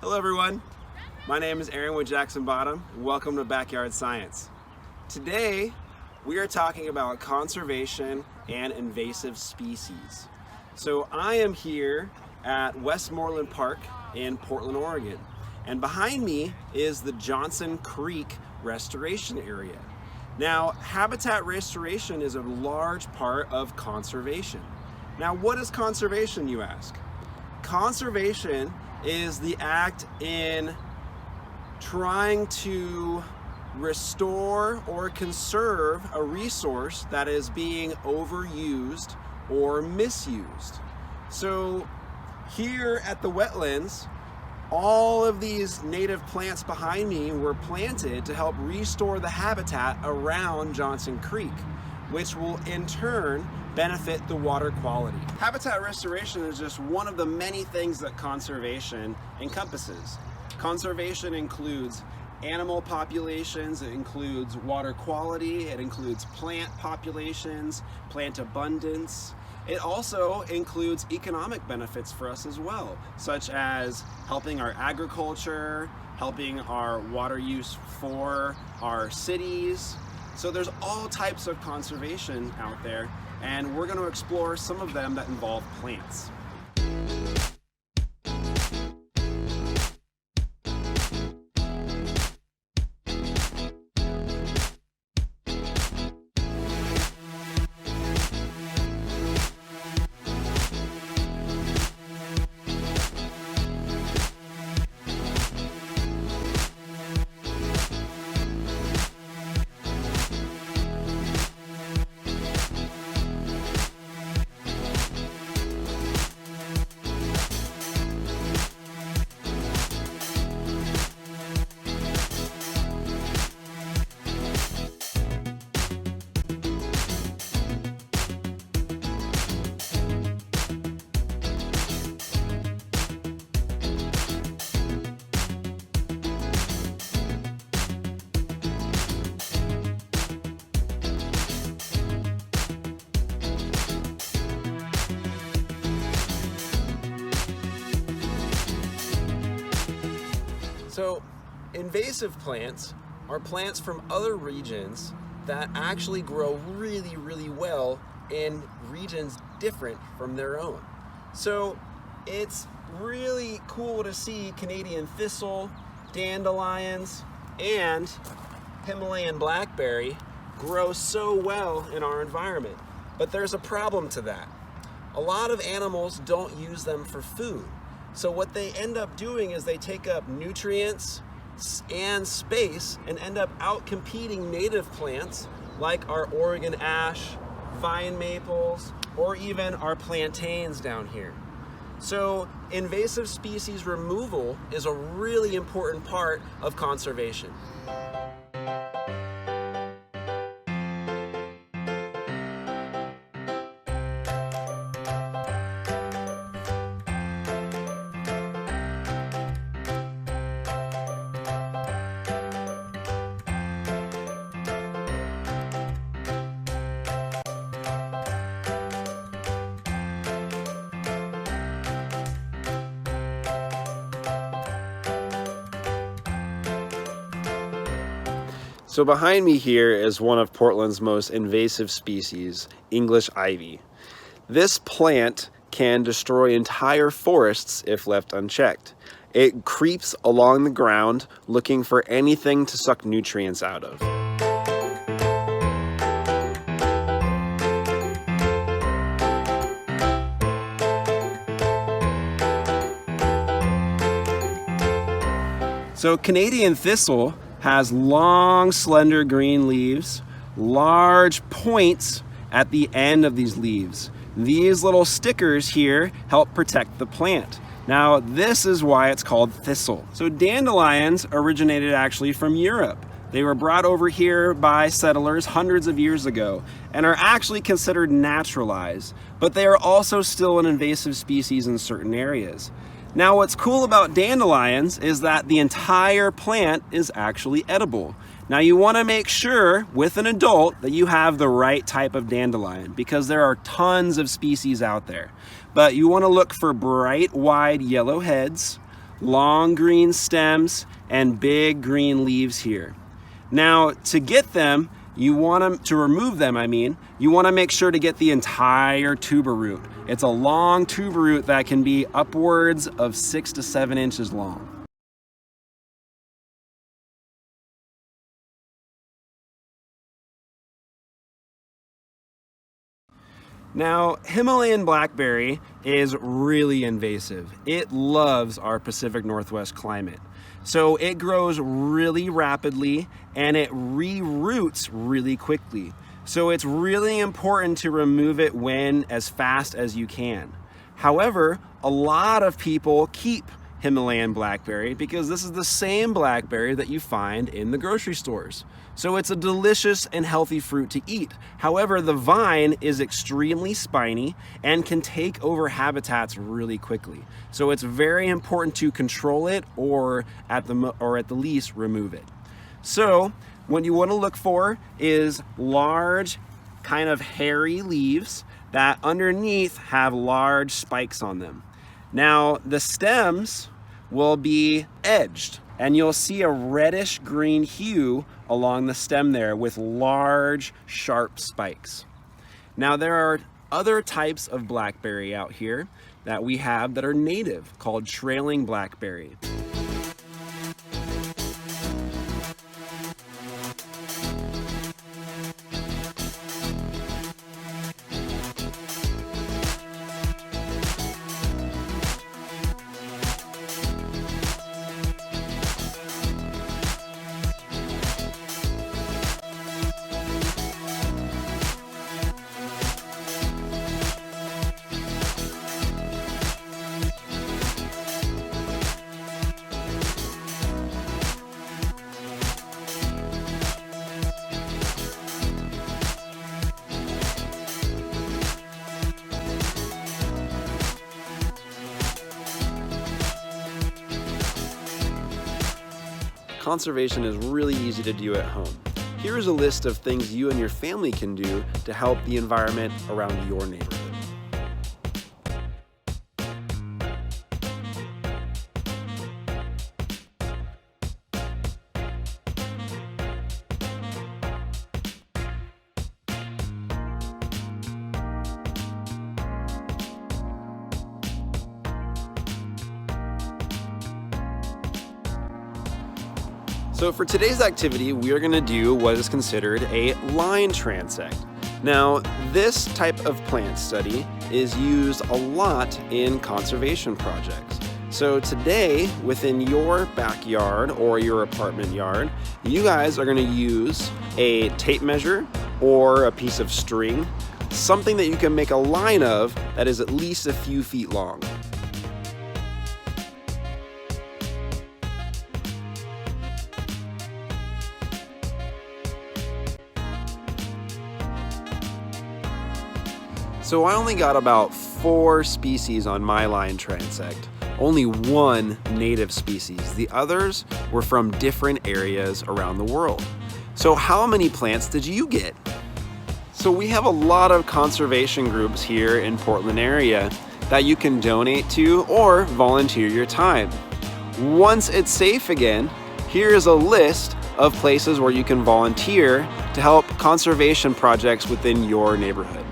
Hello everyone, my name is Aaron with Jackson Bottom and welcome to Backyard Science. Today we are talking about conservation and invasive species. So I am here at Westmoreland Park in Portland, Oregon, and behind me is the Johnson Creek Restoration Area. Now, habitat restoration is a large part of conservation. Now, what is conservation, you ask? Conservation is the act in trying to restore or conserve a resource that is being overused or misused. So here at the wetlands, all of these native plants behind me were planted to help restore the habitat around Johnson Creek, which will in turn benefit the water quality. Habitat restoration is just one of the many things that conservation encompasses. Conservation includes animal populations, it includes water quality, it includes plant populations, plant abundance. It also includes economic benefits for us as well, such as helping our agriculture, helping our water use for our cities. So there's all types of conservation out there, and we're going to explore some of them that involve plants. So, invasive plants are plants from other regions that actually grow really well in regions different from their own. So, it's really cool to see Canadian thistle, dandelions, and Himalayan Blackberry grow so well in our environment. But there's a problem to that. A lot of animals don't use them for food. So what they end up doing is they take up nutrients and space and end up out-competing native plants like our Oregon ash, vine maples, or even our plantains down here. So invasive species removal is a really important part of conservation. So behind me here is one of Portland's most invasive species, English ivy. This plant can destroy entire forests if left unchecked. It creeps along the ground looking for anything to suck nutrients out of. So Canadian thistle has long, slender green leaves, large points at the end of these leaves. These little stickers here help protect the plant. Now, this is why it's called thistle. So dandelions originated actually from Europe. They were brought over here by settlers hundreds of years ago and are actually considered naturalized, but they are also still an invasive species in certain areas. Now, what's cool about dandelions is that the entire plant is actually edible. Now, you want to make sure with an adult that you have the right type of dandelion because there are tons of species out there. But you want to look for bright, wide yellow heads, long green stems and big green leaves here. Now, to get them, to remove them, you want to make sure to get the entire tuber root. It's a long tuber root that can be upwards of 6 to 7 inches long. Now, Himalayan Blackberry is really invasive. It loves our Pacific Northwest climate. So it grows really rapidly and it re-roots really quickly. So it's really important to remove it as fast as you can. However, a lot of people keep Himalayan Blackberry because this is the same blackberry that you find in the grocery stores. So it's a delicious and healthy fruit to eat. However, the vine is extremely spiny and can take over habitats really quickly. So it's very important to control it or at the least remove it. So what you want to look for is large, kind of hairy leaves that underneath have large spikes on them. Now, the stems will be edged and you'll see a reddish green hue along the stem there with large, sharp spikes. Now, there are other types of blackberry out here that we have that are native, called trailing blackberry. Conservation is really easy to do at home. Here is a list of things you and your family can do to help the environment around your neighborhood. So for today's activity, we are going to do what is considered a line transect. Now, this type of plant study is used a lot in conservation projects. So today, within your backyard or your apartment yard, you guys are going to use a tape measure or a piece of string, something that you can make a line of that is at least a few feet long. So I only got about 4 species on my line transect, only 1 native species. The others were from different areas around the world. So how many plants did you get? So we have a lot of conservation groups here in Portland area that you can donate to or volunteer your time. Once it's safe again, here is a list of places where you can volunteer to help conservation projects within your neighborhood.